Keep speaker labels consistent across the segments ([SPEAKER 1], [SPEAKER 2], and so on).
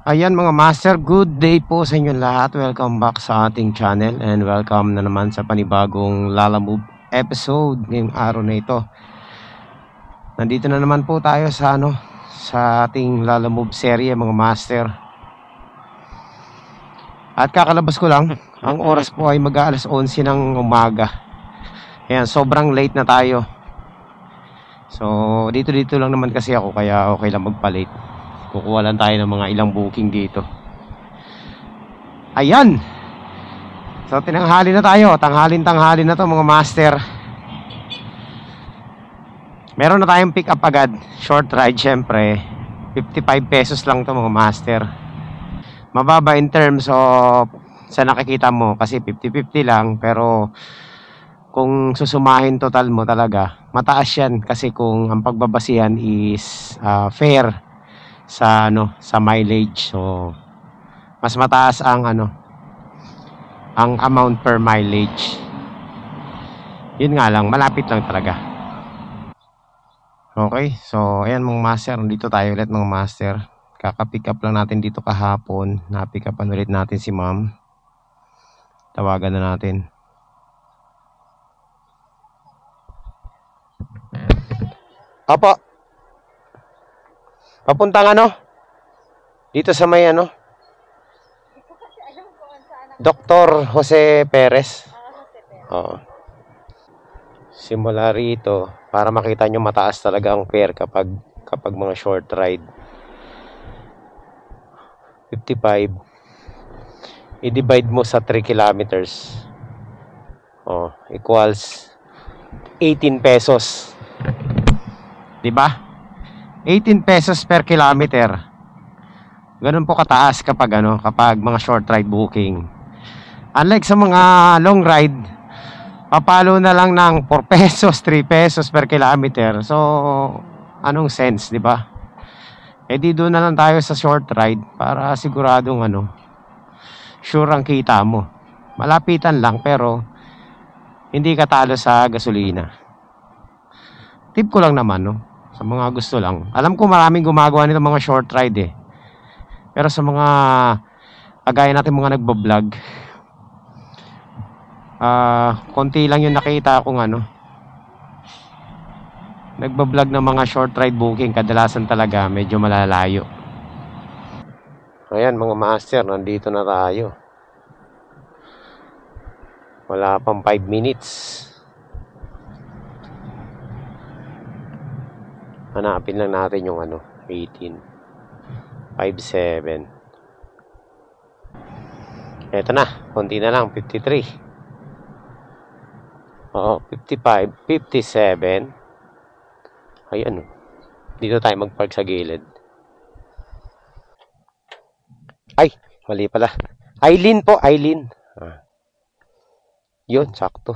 [SPEAKER 1] Ayan mga master, good day po sa inyo lahat. Welcome back sa ating channel and welcome na naman sa panibagong Lalamove episode ngayong araw na ito. Nandito na naman po tayo sa sa ating Lalamove serye mga master. At kakalabas ko lang, ang oras po ay mag-aalas 11 ng umaga. Ayan, sobrang late na tayo. So dito lang naman kasi ako, kaya okay lang magpa-late. Kukuha lang tayo ng mga ilang booking dito. Ayan. So tinanghali na tayo. Tanghali na to mga master. Meron na tayong pick up agad. Short ride syempre. 55 pesos lang to mga master. Mababa in terms of sa nakikita mo kasi 50-50 lang, pero kung susumahin total mo talaga mataas yan, kasi kung ang pagbabasihan is fair sa sa mileage, so mas mataas ang ang amount per mileage. Yun nga lang, malapit lang talaga. Okay, so ayan mga master, dito tayo ulit mga master. Kaka-pick up lang natin dito kahapon. Na-pick upan ulit natin si ma'am. Tawagan na natin. Apo, papuntang dito sa may Dr. Jose Perez. Oo. Simula rito para makita nyo mataas talaga ang fare kapag mga short ride. 55 i-divide mo sa 3 kilometers. Equals 18 pesos. 'Di ba? 18 pesos per kilometer. Ganun po kataas kapag kapag mga short ride booking. Unlike sa mga long ride, papalo na lang ng 4 pesos, 3 pesos per kilometer. So, anong sense, 'di ba? Di doon na lang tayo sa short ride para siguradong sure ang kita mo. Malapitan lang pero hindi katalo sa gasolina. Tip ko lang naman, sa mga gusto lang. Alam ko maraming gumagawa nito mga short ride Pero sa mga kagaya natin mga nagbo-vlog, konti lang yung nakita kung nagbo-vlog ng mga short ride booking. Kadalasan talaga medyo malalayo. Ayan mga master, nandito na tayo. Wala pang 5 minutes. Hanapin lang natin yung 18 57. Eto na, konti na lang, 53. 55, 57. Ayan, dito tayo magpark sa gilid. Ay, mali pala. Aileen po, Aileen. Yun, sakto.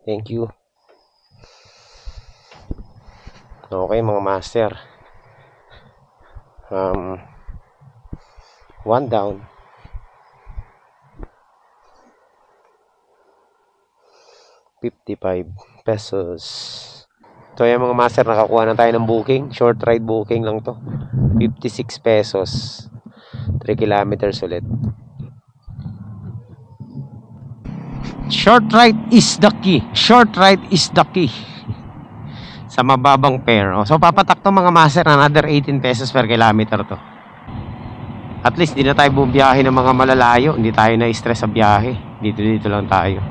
[SPEAKER 1] Thank you. Okay mga master. One down. ₱55. So yung mga master, nakakuha na tayo ng booking. Short ride booking lang to. 56 pesos. 3 kilometers ulit. Short ride is the key. Short ride is the key. Sa mababang fare. So papatak to mga master, another 18 pesos per kilometer to. At least di na tayo bumiyahe ng mga malalayo. Hindi tayo na-stress sa biyahe. Dito lang tayo.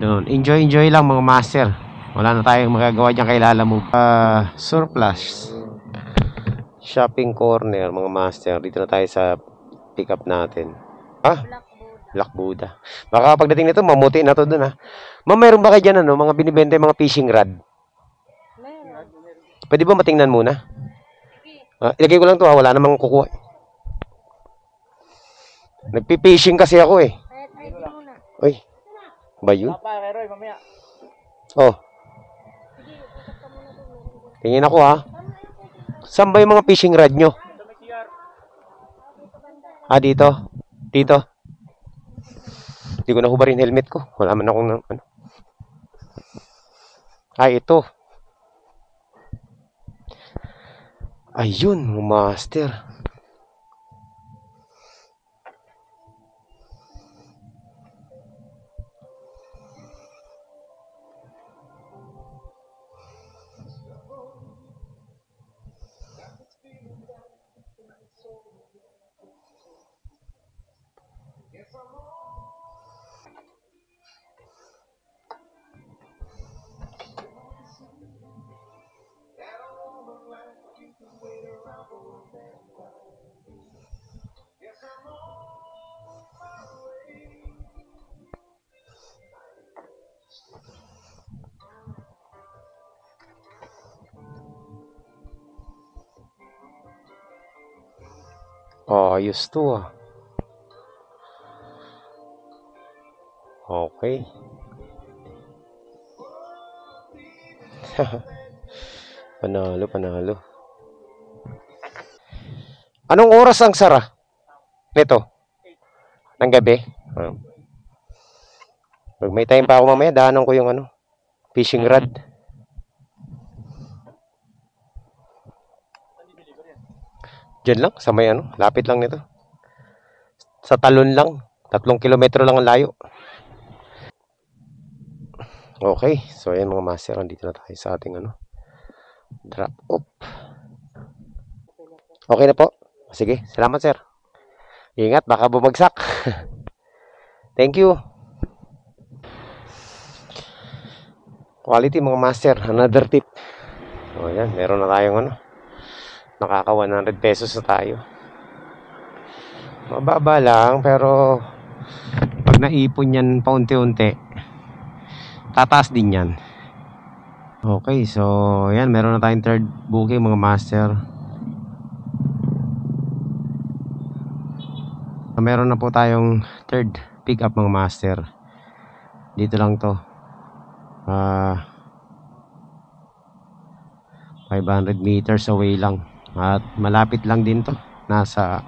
[SPEAKER 1] Doon. Enjoy lang mga master. Wala na tayong magagawa dyan kay Lalamove. Surplus shopping corner mga master. Dito na tayo sa pick up natin. Black Buddha. Baka pagdating nito mamuti na to dun Ma'am, mayroon ba kayo dyan mga binibenta mga fishing rod? Meron. Pwede ba matingnan muna? Ilagay ko lang to wala namang kukuha. Nagpi-fishing kasi ako Uy. Ba yun? Tingin ako Saan ba yung mga fishing rod nyo? Dito? Dito? Hindi ko nahubarin helmet ko. Wala man akong ito. Ayun, master. Oh, ayos to ah. Okay. Panalo, panalo. Anong oras ang sara nito? Ng gabi? Pag may time pa ako mamaya, daanan ko yung ano, fishing rod. Diyan lang, sa may ano, lapit lang nito. Sa talon lang, 3 kilometro lang ang layo. Okay, so ayan mga master, andito na tayo sa ating ano, drop off. Okay na po. Sige, salamat sir. Ingat, baka bumagsak. Thank you. Quality mga master, another tip. O yan, meron na tayong ano, nakaka 100 pesos na tayo. Mababa lang, pero pag naipon yan paunti-unti, tataas din yan. Okay, so yan, meron na tayong third booking mga master. Meron na po tayong third pick up mga master. Dito lang to. 500 meters away lang. At malapit lang din to. Nasa...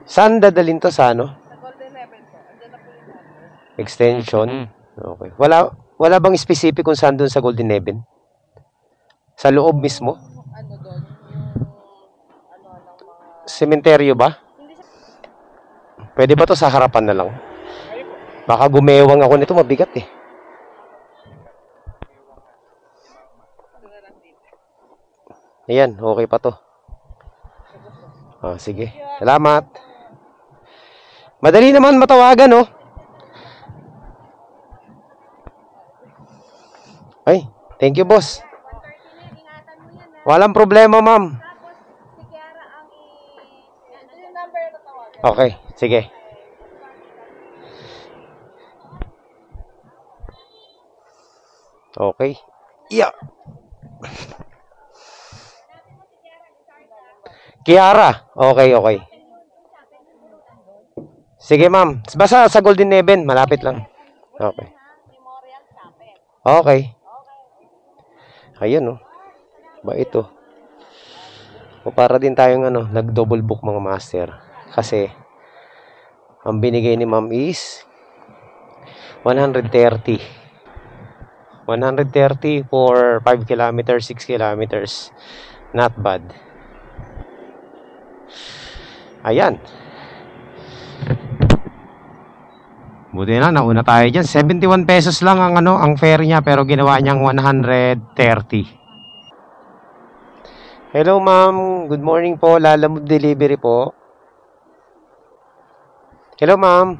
[SPEAKER 1] Saan dadalhin to sa ano?
[SPEAKER 2] Sa Golden Heaven po. Andiyan na po yung number.
[SPEAKER 1] Extension? Okay. Wala bang specific kung saan doon sa Golden Heaven? Sa loob mismo?
[SPEAKER 2] Ano doon? Yung ano ng mga...
[SPEAKER 1] Sementeryo ba?
[SPEAKER 2] Hindi siya...
[SPEAKER 1] Pwede ba to sa harapan na lang? Baka gumewang ako nito, mabigat eh. Ayan, okay pa to. Sige. Salamat. Madali naman matawagan, oh. Ay, thank you, boss.
[SPEAKER 2] 1:30 na, ingatan mo yan ha.
[SPEAKER 1] Walang problema, ma'am.
[SPEAKER 2] Tapos, si Kiara ang ito yung number na tawagan.
[SPEAKER 1] Okay, sige. Okay. Yeah. Kiara. Okay, okay. Sige, ma'am. Basta sa Golden Heaven, malapit lang. Okay.
[SPEAKER 2] Memorial Chapel.
[SPEAKER 1] Okay. Ayun, oh. Ba ito? O para din tayong ano, nag-double book mga master. Kasi ang binigay ni ma'am is 130. 130 for 5 kilometers, 6 kilometers. Not bad. Ayan. Buti na, nauna tayo dyan. 71 pesos lang ang ano, ang fare niya, pero ginawa niyang 130. Hello ma'am, good morning po. Lalamove delivery po. Hello ma'am.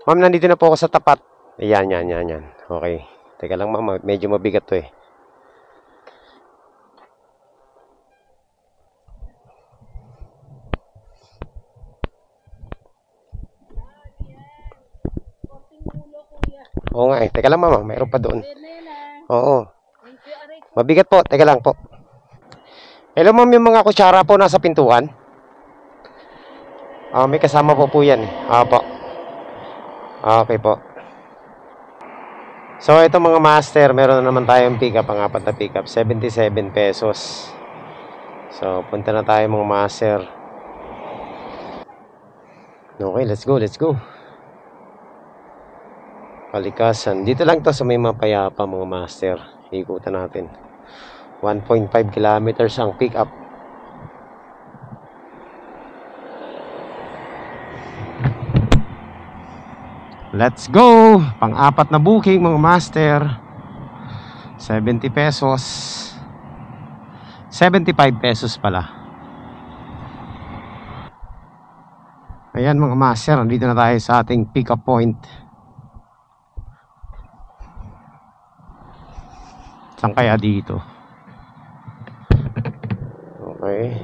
[SPEAKER 1] Ma'am, nandito na po ako sa tapat. Ayan, yan. Okay. Teka lang ma'am, medyo mabigat to eh. Oo nga eh. Teka lang mama, mayroon pa doon. Oo. Mabigat po. Teka lang po. Hello ma'am, yung mga kutsara po nasa pintuan. May kasama po yan. Po. Okay po. So ito mga master, meron na naman tayong pick up, ang apat na pick up. 77 pesos. So punta na tayo mga master. Okay, let's go. Kalikasan. Dito lang to sa may mapayapa mga master. Ikutan natin. 1.5 kilometers ang pick up. Let's go! Pang-apat na booking mga master. 70 pesos. 75 pesos pala. Ayan mga master, nandito na tayo sa ating pick up point. Saan kaya dito? Okay.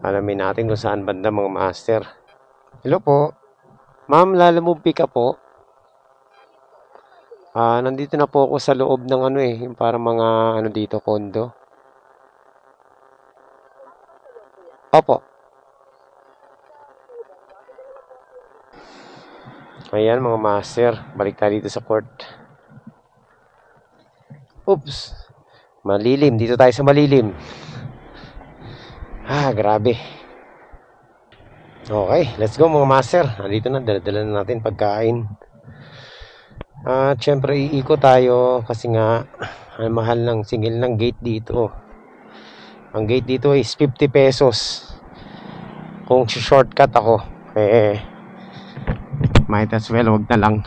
[SPEAKER 1] Alamin natin kung saan banda mga master. Hello po. Ma'am, Lalamove pick up po. Nandito na po ako sa loob ng ano yung parang mga ano dito, condo. Opo. Ayan mga master, balik tayo dito sa court. Oops. Malilim, dito tayo sa malilim. Grabe. Okay, let's go mga master. Nandito na, dala-dala na natin pagkain. At syempre iikot tayo kasi nga ang mahal ng singil ng gate dito. Ang gate dito is 50 pesos. Kung shortcut ako, might as well wag na lang.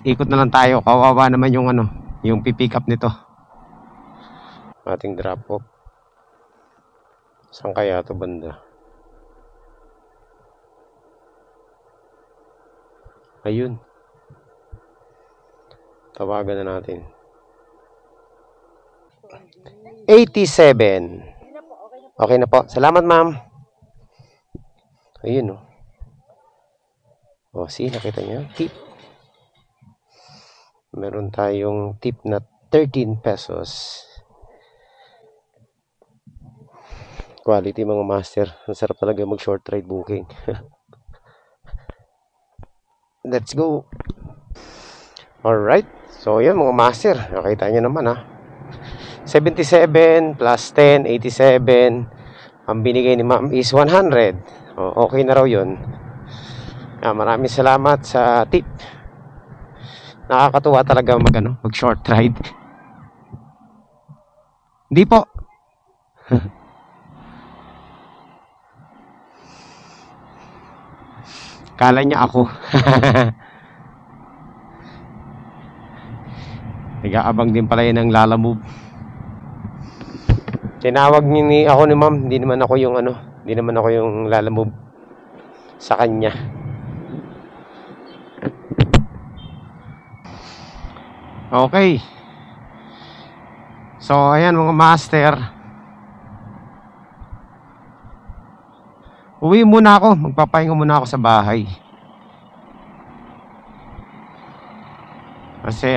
[SPEAKER 1] Ikot na lang tayo, kawawa naman yung yung pipick up nito. Ating drop off. Saan kaya to banda? Ayun. Tawagan na natin. 87. Okay na po. Salamat ma'am. Ayun see, nakita niyo? Tip. Meron tayong tip na 13 pesos. Quality mga master. Ang sarap talaga mag short ride booking. Let's go. Alright. So yan mga master. Nakita niyo naman 77 plus 10, 87. Ang binigay ni ma'am is 100. Okay na raw yun. Maraming salamat sa tip. Nakakatuwa talaga mag short ride. Hindi po. Kala niya ako. Nag-aabang din pala yun ng Lalamove. Tinawag ako ni ma'am. Hindi naman ako yung Lalamove sa kanya. Okay. So ayan mga master, uwi muna ako. Magpapahinga muna ako sa bahay. Kasi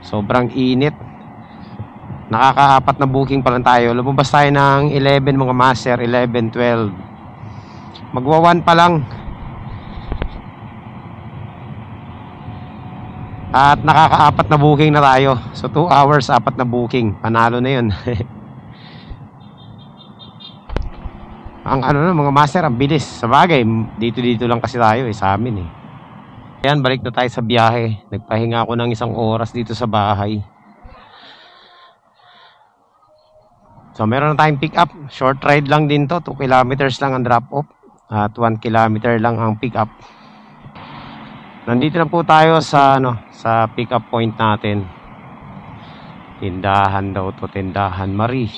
[SPEAKER 1] sobrang init. Nakakaapat na booking pa lang tayo. Lumabas tayo ng 11 mga master, 11, 12. Magwa 1 pa lang. At nakakaapat na booking na tayo. So 2 hours, 4 na booking. Panalo na yun. Ang mga master, ang bilis. Sa bagay, dito lang kasi tayo sa amin Ayan, balik na tayo sa biyahe. Nagpahinga ako ng 1 oras dito sa bahay. So meron na tayong pick up. Short ride lang din to. 2 kilometers lang ang drop off. At 1 kilometer lang ang pick up. Nandito na po tayo sa sa pick up point natin. Tindahan daw to, tindahan Marie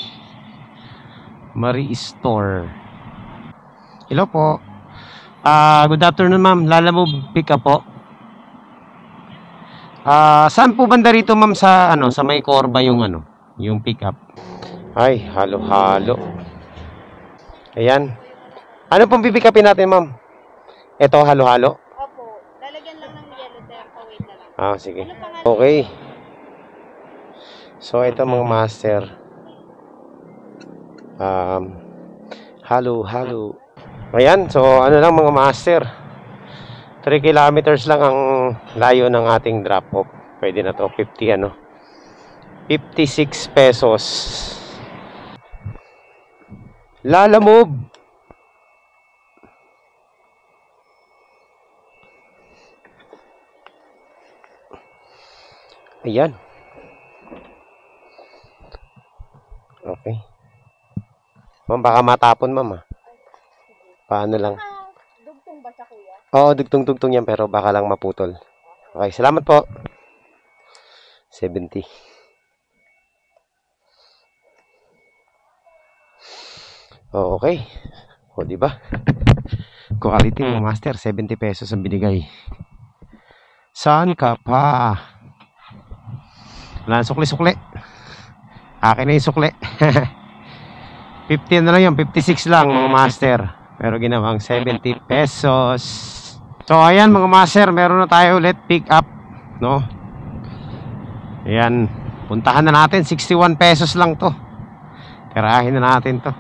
[SPEAKER 1] Store. Hello po. Good afternoon ma'am. Lalamove pick up po. Saan po banda rito ma'am sa sa may Corba yung pick up? Ay, halo-halo. Ayan. Ano pong pipick upin natin ma'am? Ito halo-halo. Sige. Okay. So, ito mga master. Halo. Ayan. So, lang mga master. 3 kilometers lang ang layo ng ating drop off. Pwede na to. 56 pesos. Lalamove. Ayan. Okay. Ma'am, baka matapon ma'am Paano lang?
[SPEAKER 2] Dugtong ba siya kuya?
[SPEAKER 1] Oo, dugtong-dugtong yan pero baka lang maputol. Okay, salamat po. 70. Okay. O, di ba? Quality mga master, 70 pesos ang binigay. Saan ka pa? Wala sukli-sukli. Akin na yung sukli. 50 na lang yun, 56 lang mga master. Pero ginawang 70 pesos. So ayan mga master, meron na tayo ulit pick up, no? Ayan, puntahan na natin, 61 pesos lang to. Tirahin na natin to.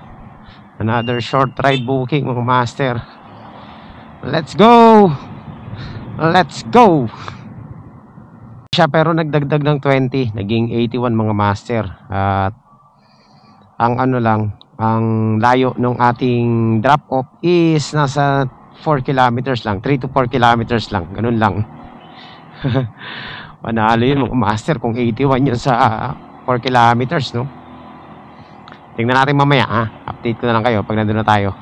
[SPEAKER 1] Another short ride booking mga master. Let's go! Let's go! Siya pero nagdagdag ng 20, naging 81 mga master. At ang ano lang, ang layo ng ating drop off is nasa 4 kilometers lang, 3 to 4 kilometers lang, ganun lang. Panalo yun mga master kung 81 yun sa 4 kilometers, no? Tingnan natin mamaya, ha? Update ko na lang kayo pag nandun na tayo.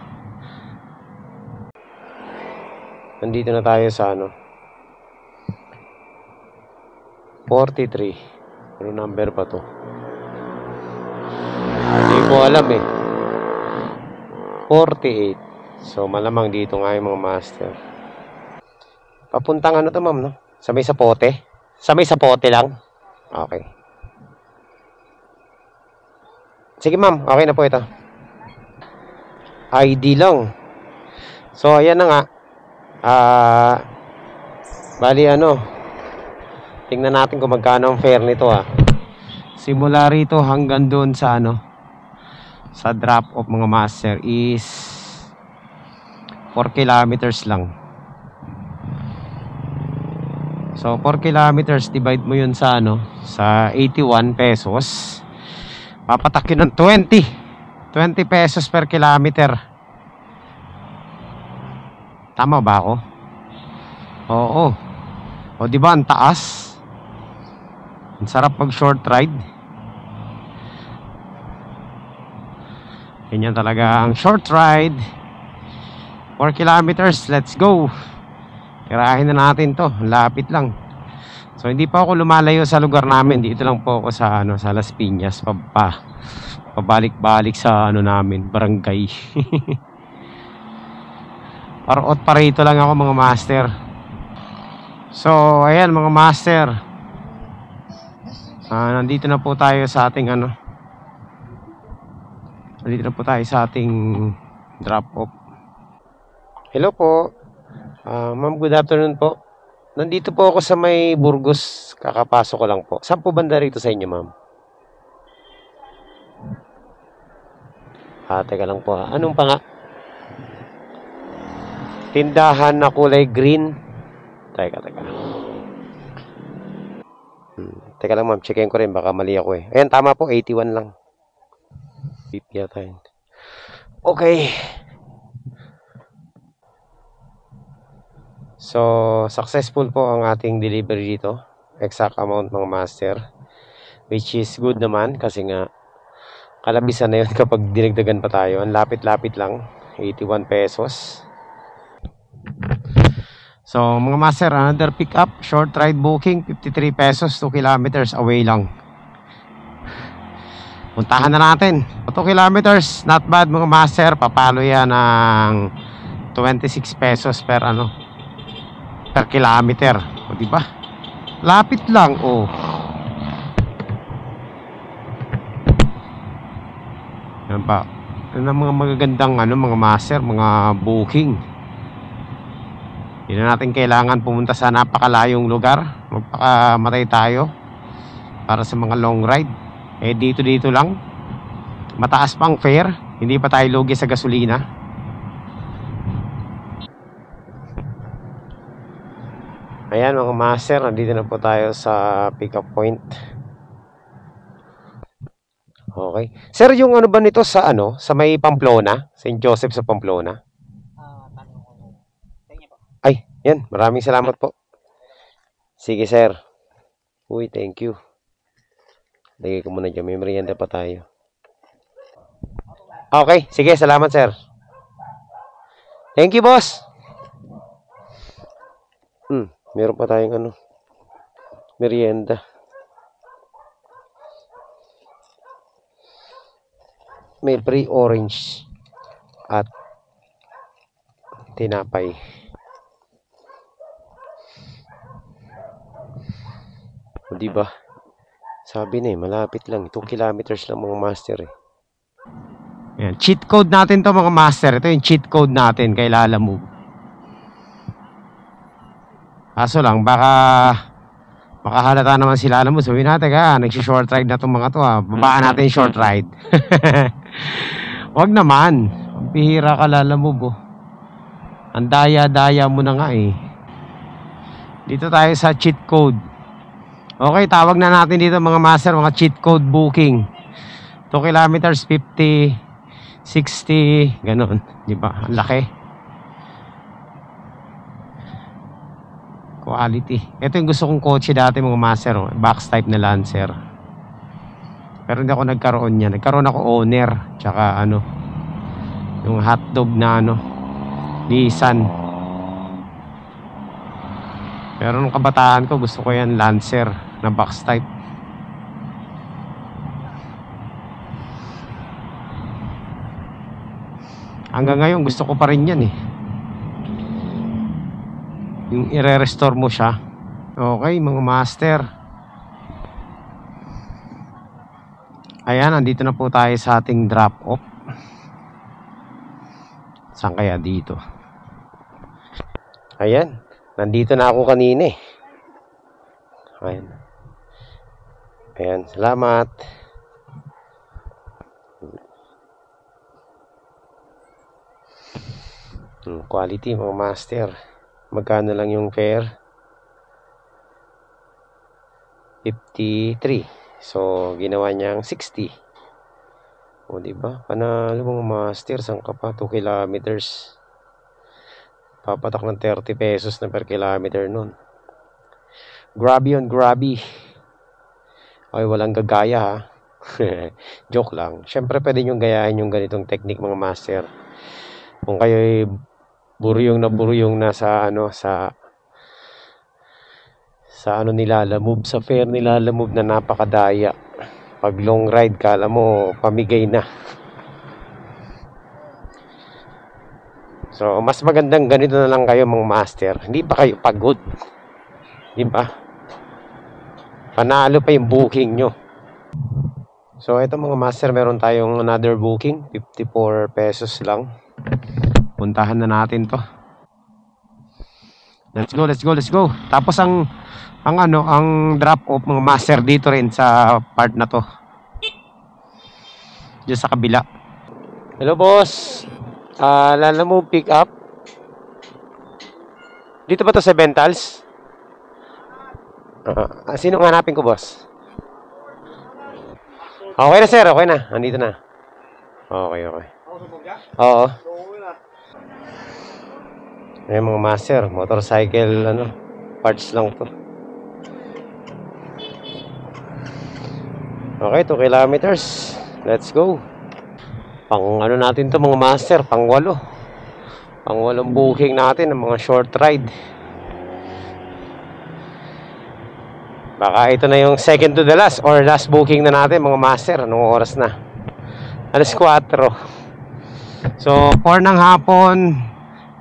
[SPEAKER 1] Nandito na tayo sa ano, 43. Ano number pa to? Hindi ko alam eh. 48. So malamang dito nga yung mga master. Papuntang ano to ma'am, no? Sa may sapote? Sa may sapote lang? Okay. Sige ma'am, okay na po ito. ID lang. So ayan na nga. Bali ano, tingnan natin kung magkano ang fare nito ha. Simula rito hanggang doon sa ano, sa drop off mga master is 4 kilometers lang. So 4 kilometers divide mo yun sa ano, sa 81 pesos. Papatak yun ng 20 pesos per kilometer. Tama ba ako? Oo. O di ba ang taas? Ang sarap mag short ride. Ganyan talaga ang short ride. 4 kilometers, let's go. Tirahin na natin to, lapit lang. So hindi pa ako lumalayo sa lugar namin. Dito lang po ako sa ano, sa Las Piñas, pabalik-balik sa ano namin, barangay. Parot pa rito lang ako mga master. So ayan mga master, nandito na po tayo sa ating ano, nandito na po tayo sa ating drop off. Hello po, ma'am, good afternoon po. Nandito po ako sa may Burgos, kakapasok ko lang po. Saan po banda rito sa inyo ma'am? Teka lang po ha. Anong pa nga? Tindahan na kulay green. Teka. Teka lang ma'am, checkin ko rin, baka mali ako eh. Ayan, tama po, 81 lang. Yata yun. Okay. So, successful po ang ating delivery dito. Exact amount mga master. Which is good naman kasi nga kalabisan na yun kapag dinagdagan pa tayo. Ang lapit-lapit lang, 81 pesos. So mga master, another pick up, short ride booking, 53 pesos, 2 kilometers away lang. Puntahan na natin. 2 kilometers, not bad mga master. Papalo yan ng 26 pesos per ano, per kilometer. O diba? Lapit lang, oh. Yan pa. Yan ang mga magagandang ano, mga master, mga booking. Hindi na natin kailangan pumunta sa napakalayong lugar. Magpakamatay tayo para sa mga long ride. Eh dito lang. Mataas pang fare. Hindi pa tayo lugi sa gasolina. Ayan mga master, nandito na po tayo sa pick up point. Okay. Sir, yung ano ba nito sa ano, sa may Pamplona? St. Joseph sa Pamplona? Ay, yan. Maraming salamat po. Sige, sir. Uy, thank you. Lagay ko muna dyan. May merienda pa tayo. Okay. Sige, salamat, sir. Thank you, boss. Meron pa tayong ano, merienda. May free orange at tinapay. O diba? Sabi na malapit lang. 2 kilometers lang mga master eh. Ayan, cheat code natin to mga master. Ito yung cheat code natin kay Lalamove. Kaso lang, baka makahalata naman si Lalamove. Sabihin natin nagsi-short ride na itong mga to Babaan natin yung short ride. Wag naman. Bihira ka Lalamove Ang daya-daya mo na nga eh. Dito tayo sa cheat code. Okay, tawag na natin dito mga master, mga cheat code booking. 2 kilometers, 50, 60, ganun. Diba? Ang laki. Quality. Ito yung gusto kong kotse dati mga master. Box type na Lancer. Pero hindi ako nagkaroon niya. Nagkaroon ako owner. Tsaka yung hotdog na Nissan. Pero nung kabataan ko, gusto ko yan Lancer na box type. Hanggang ngayon, gusto ko pa rin yan eh. Yung i-restore mo siya. Okay, mga master. Ayan, andito na po tayo sa ating drop-off. Saan kaya dito? Ayan. Nandito na ako kanina eh. Ayan. Ayan, salamat. Quality mga master. Magkano lang yung fare? 53. So, ginawa niyang 60. O, diba? Panalo mga master. Saan ka pa? 2 kilometers. Papatak ng 30 pesos na per kilometer nun. Grabe yun, grabe. Ay, walang gagaya ha. Joke lang. Syempre pwede nyo gayahin yung ganitong technique mga master. Kung kayo'y buryong na sa nila Lalamove, sa fair nila Lalamove na napakadaya. Pag long ride kala mo pamigay na. So, mas magandang ganito na lang kayo mga master. Hindi pa kayo pagod. Di ba? Panalo pa yung booking nyo. So, ito mga master, meron tayong another booking. 54 pesos lang. Puntahan na natin to. Let's go, let's go, let's go. Tapos ang drop off mga master dito rin sa part na to. Diyan sa kabila. Hello boss. Lalamove pick up. Dito ba to sa Bentals? Sino hanapin ko boss? Okay na sir, okay na. Andito na. Okay. Oo. Ayan mga master, motorcycle parts lang to. Okay, 2 kilometers. Let's go. Pang natin to mga master, pang 8 booking natin ng mga short ride. Baka ito na yung second to the last or last booking na natin mga master. Anong oras na? 4:00. So 4 ng hapon,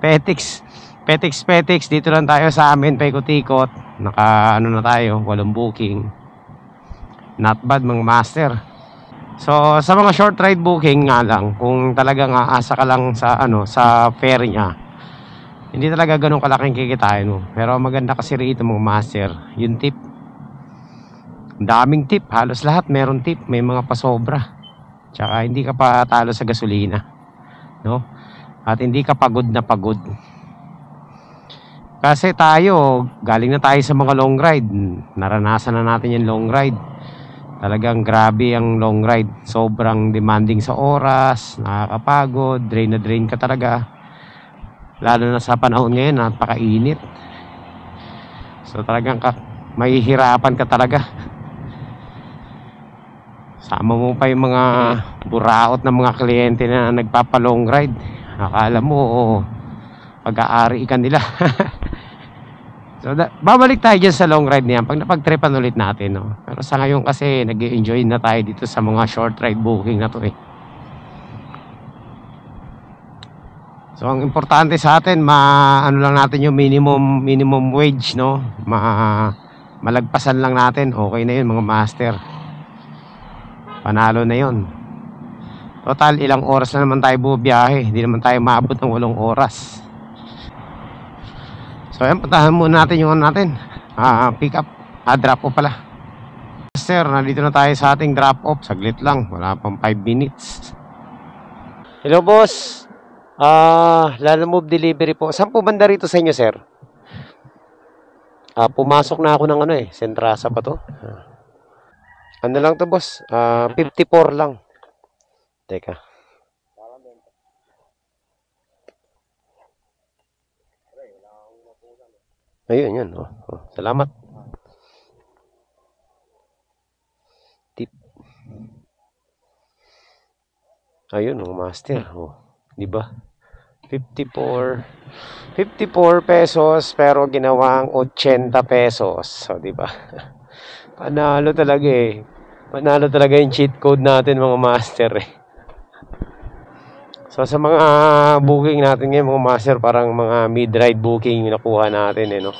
[SPEAKER 1] Petix dito lang tayo sa amin, paikot-ikot. Naka na tayo, 8 booking. Not bad mga master. So sa mga short ride booking nga lang, kung talagang aasa ka lang sa sa fare niya, hindi talaga ganun kalaking kikitain mo. Pero maganda kasi rito mga master, yung tip. Daming tip, halos lahat meron tip, may mga pasobra. Tsaka hindi ka pa talo sa gasolina, no? At hindi ka pagod na pagod. Kasi tayo, galing na tayo sa mga long ride. Naranasan na natin yung long ride. Talagang grabe ang long ride. Sobrang demanding sa oras, nakakapagod, drain na drain ka talaga. Lalo na sa panahon ngayon, napakainit. So talagang mahihirapan ka talaga. Sama mo pa yung mga buraot na mga kliyente na nagpapa-long ride. Akala mo, pag-aari ka nila. So, babalik tayo dyan sa long ride niyan pag napag-tripan ulit natin, no? Pero sa ngayon kasi, nag-enjoy na tayo dito sa mga short ride booking na to, eh. So ang importante sa atin, ano lang natin yung minimum wage, no? Malagpasan lang natin. Okay na yun mga master. Panalo na yun. Total, ilang oras na naman tayo bubiyahe. Hindi naman tayo maabot ng 8 oras. So ayan, puntahan muna natin yung natin. Pick up. Drop off pala. Master, nandito na tayo sa ating drop off. Saglit lang. Wala pang 5 minutes. Hello boss. Lalamove delivery po. Saan po banda rito sa inyo, sir? Pumasok na ako ng Sentrasa pa to. Ano lang to, boss? 54 lang. Teka. Ayun, yun. Salamat. Tip. Ayun, master. Di ba? 54 pesos pero ginawang 80 pesos. So, di ba? Panalo talaga eh. Panalo talaga yung cheat code natin mga master eh. So, sa mga booking natin ngayon mga master, parang mga mid-ride booking yung nakuha natin eh, no?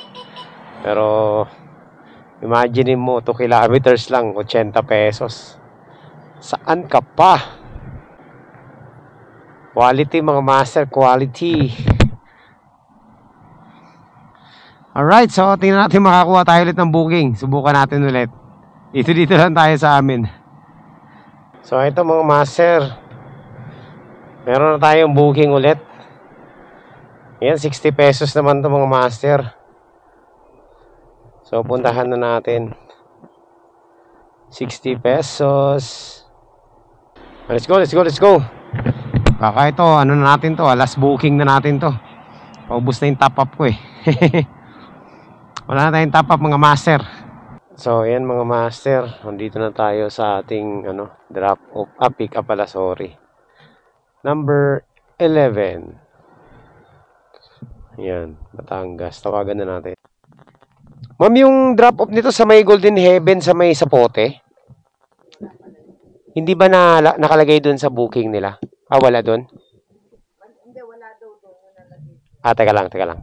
[SPEAKER 1] Pero, imagine mo, 2 kilometers lang, 80 pesos. Saan ka pa? Quality mga master, quality. Alright, so tingnan natin makakuha tayo ulit ng booking. Subukan natin ulit. Dito lang tayo sa amin. So ito mga master, meron na tayong booking ulit. Yan, 60 pesos naman to mga master. So puntahan na natin. 60 pesos. Let's go. Baka ito, ano na natin to, last booking na natin to. Paubos na yung top up ko eh. Wala na tayong top up mga master. So ayan mga master, nandito na tayo sa ating drop off, pick up pala, sorry. Number 11. Ayan, Batangas. Tawagan na natin. Ma'am, yung drop off nito sa may Golden Heaven, sa may Sapote, hindi ba nakalagay dun sa booking nila? Wala doon?
[SPEAKER 2] Hindi, wala daw doon.
[SPEAKER 1] Teka lang.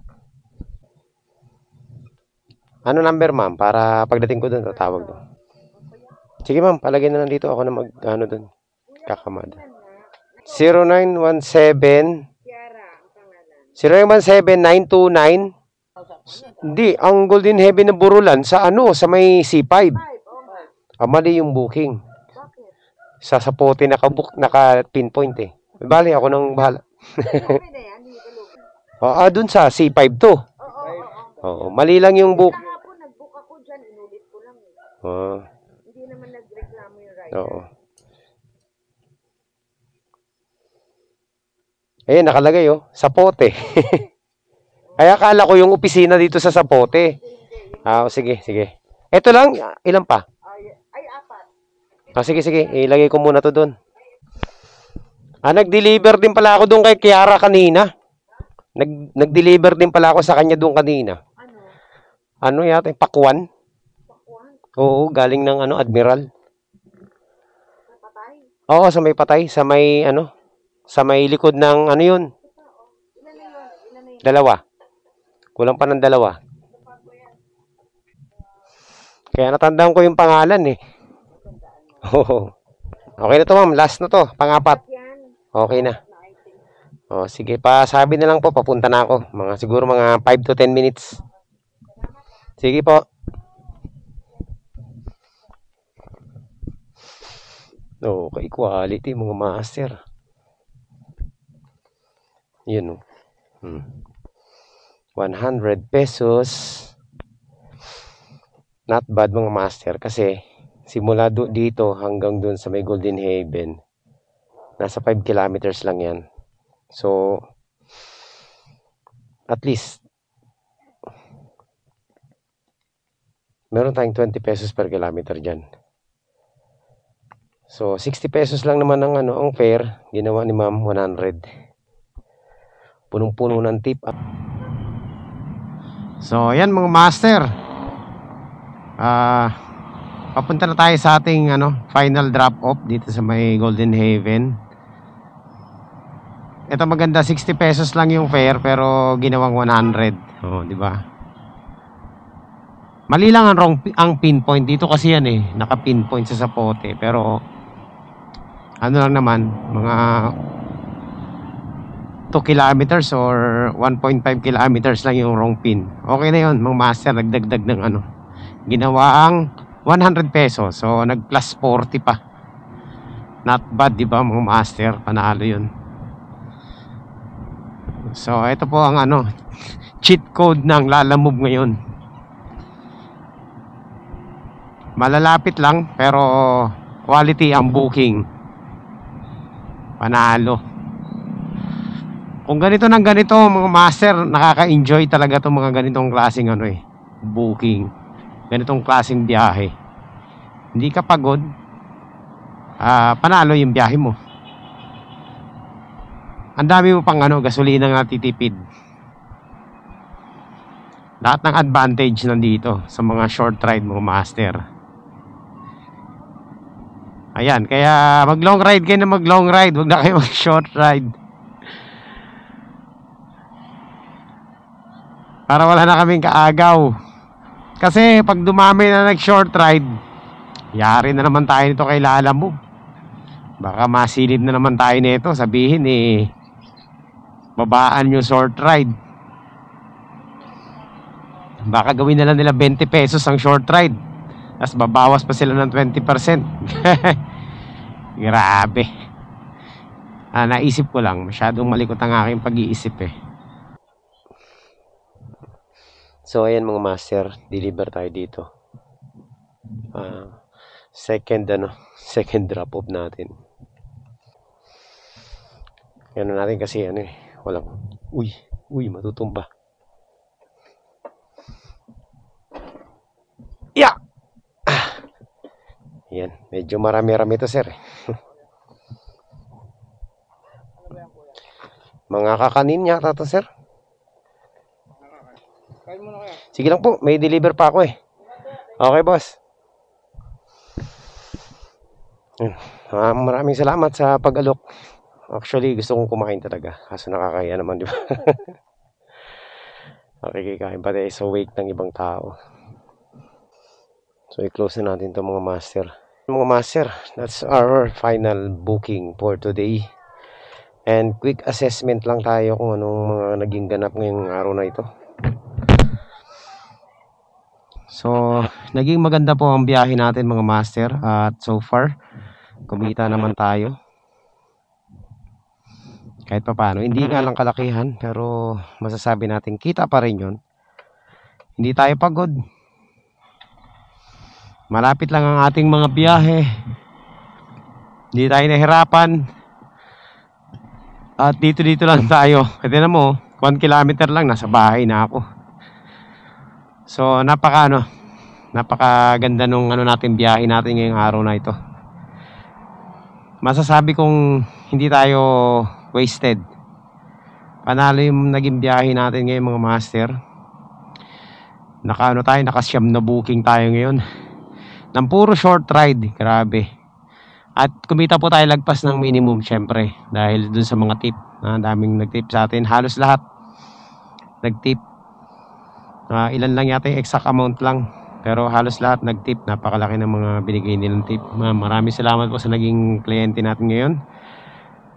[SPEAKER 1] Ano number, ma'am? Para pagdating ko doon, tatawag doon. Sige, ma'am. Palagay na lang dito. Ako na doon. Kakamada. 0917 0917-929. Hindi. Ang Golden Heaven na Burulan sa sa may C5. Mali yung booking. Sa Sapote naka-pinpoint eh. Bali, ako nang bahala. Dun sa C5 to. Oo, mali lang yung book.
[SPEAKER 2] Kahapon nag-book ako dyan, inulit ko lang eh. Hindi naman nagreklamo yung rider.
[SPEAKER 1] Oo. Ayan, nakalagay Sapote. Ay, akala ko yung opisina dito sa Sapote. Sige. Ito lang, ilan pa?
[SPEAKER 2] Ay, 4.
[SPEAKER 1] Sige. Ilagay ko muna to doon. Nag-deliver din pala ako doon kay Kiara kanina. Nag-deliver din pala ako sa kanya doon kanina. Ano yata? Pakwan? Oo, galing ng Admiral.
[SPEAKER 2] Patay?
[SPEAKER 1] Oo, sa may patay. Sa may sa may likod ng yun?
[SPEAKER 2] Ilan na yun?
[SPEAKER 1] 2. Kulang pa ng 2. Kaya natandaan ko yung pangalan eh. Oo. Okay na to, ma'am. Last na to. Pang-4. Okay na. Sige. Pasabi na lang po. Papunta na ako. Siguro mga 5 to 10 minutes. Sige po. Okay, quality mga master. Yun 100 pesos. Not bad mga master kasi simula dito hanggang dun sa may Golden Haven, nasa 5 kilometers lang yan. So, at least, meron tayong 20 pesos per kilometer dyan. So, 60 pesos lang naman ang fare. Ginawa ni ma'am 100. Punong-puno ng tip. So, ayan mga master. Papunta na tayo sa ating final drop off dito sa may Golden Haven. ito maganda, 60 pesos lang yung fare pero ginawang 100. Oh, di ba? Mali lang ang pinpoint dito kasi yan eh, naka-pinpoint sa Zapote, pero ano lang naman, mga 2 kilometers or 1.5 kilometers lang yung wrong pin. Okay na yun, mga master, nagdagdag ng ano, ginawaang 100 pesos, so nag plus 40 pa. Not bad, di ba mga master? Panalo yun. So ito po ang ano, cheat code ng Lalamove ngayon. Malalapit lang pero quality ang booking. Panalo. Kung ganito ng ganito mga master, nakaka-enjoy talaga itong mga ganitong klaseng ano eh, booking. Ganitong klaseng biyahe. Hindi ka pagod, panalo yung biyahe mo. Ang dami mo pang ano, gasolina nga titipid. Lahat ng advantage nandito sa mga short ride mga master. Ayan, kaya mag long ride kayo na mag long ride, huwag na kayo mag short ride. Para wala na kaming kaagaw. Kasi pag dumami na nag short ride, yari na naman tayo nito kay Lalamove. Baka masilid na naman tayo nito, sabihin eh babaan yung short ride. Baka gawin na lang nila 20 pesos ang short ride, tapos babawas pa sila ng 20%. Grabe. Naisip ko lang, masyadong malikot ang aking pag-iisip eh. So ayan mga master, deliver tayo dito. Second drop off natin. Yan natin kasi ano eh, walang uy matutumba. Yeah. Yan, medyo marami-rami to sir. Mga kakanin yata to sir. Sige lang po, may deliver pa ako eh. Okay boss. Maraming salamat sa pag-alok. Actually gusto kong kumain talaga, kaso nakakaya naman, di ba? Okay, kikain pa tayo sa wake ng ibang tao. So i-close na natin to mga master. Mga master, that's our final booking for today. And quick assessment lang tayo kung anong mga naging ganap ngayong araw na ito. So naging maganda po ang biyahe natin mga master. At so far kumita naman tayo kahit pa paano. Hindi nga lang kalakihan, pero masasabi natin kita pa rin yun. Hindi tayo pagod. Malapit lang ang ating mga biyahe. Hindi tayo nahirapan. At dito lang tayo. Kasi na mo, 1 kilometer lang, nasa bahay na ako. So napakaganda nung ano natin, biyahe natin ngayong araw na ito. Masasabi kong hindi tayo wasted. Panalo yung naging biyahe natin ngayon mga master. Nakasyam na booking tayo ngayon. Ng puro short ride, grabe. At kumita po tayo lagpas ng minimum syempre, dahil dun sa mga tip. Daming nagtip sa atin, halos lahat nagtip. Ilan lang yata yung exact amount lang, pero halos lahat nagtip. Napakalaki ng mga binigay nilang tip. Maraming salamat po sa naging kliyente natin ngayon.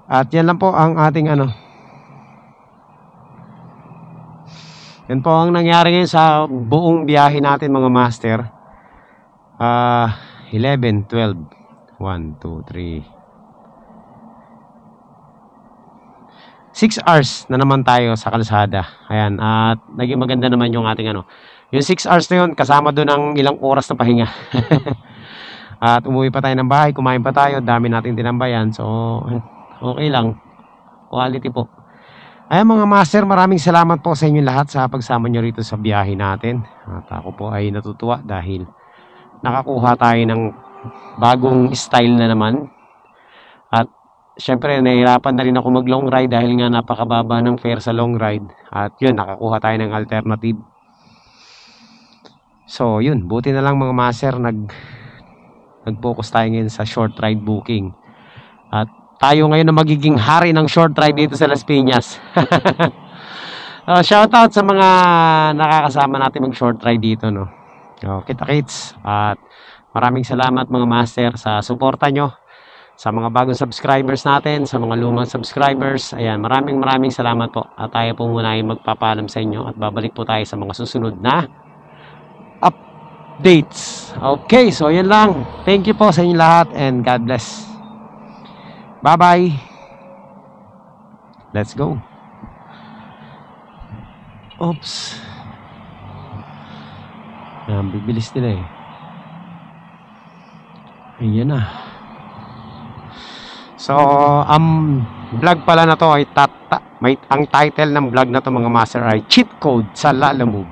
[SPEAKER 1] At yan lang po ang ating ano. Yan po ang nangyari ngayon sa buong biyahe natin mga master. 11, 12, 1, 2, 3 6 hours na naman tayo sa kalsada. Ayan, at naging maganda naman yung ating ano. Yung 6 hours na yun, kasama doon ang ilang oras na pahinga. At umuwi pa tayo ng bahay, kumain pa tayo, dami nating tinambayan. So, okay lang. Quality po. Ayan mga master, maraming salamat po sa inyo lahat sa pagsama nyo rito sa biyahe natin. At ako po ay natutuwa dahil nakakuha tayo ng bagong style na naman. At syempre nahihirapan na rin ako mag long ride dahil nga napakababa ng fare sa long ride. At yun, nakakuha tayo ng alternative. So yun, buti na lang mga master, nag-focus tayo ngayon sa short ride booking. At tayo ngayon na magiging hari ng short ride dito sa Las Piñas. Shoutout sa mga nakakasama natin mag short ride dito, no. Kita-kits. At maraming salamat mga master sa suporta nyo. Sa mga bagong subscribers natin, sa mga lumang subscribers. Ayan, maraming salamat po. At tayo po muna ay magpapaalam sa inyo. At babalik po tayo sa mga susunod na updates. Okay, so yan lang. Thank you po sa inyo lahat and God bless. Bye-bye. Let's go. Oops. Bibilis nila eh. Ayan na. So, vlog pala na to ay ang title ng vlog na to mga master ay Cheat Code sa Lalamove.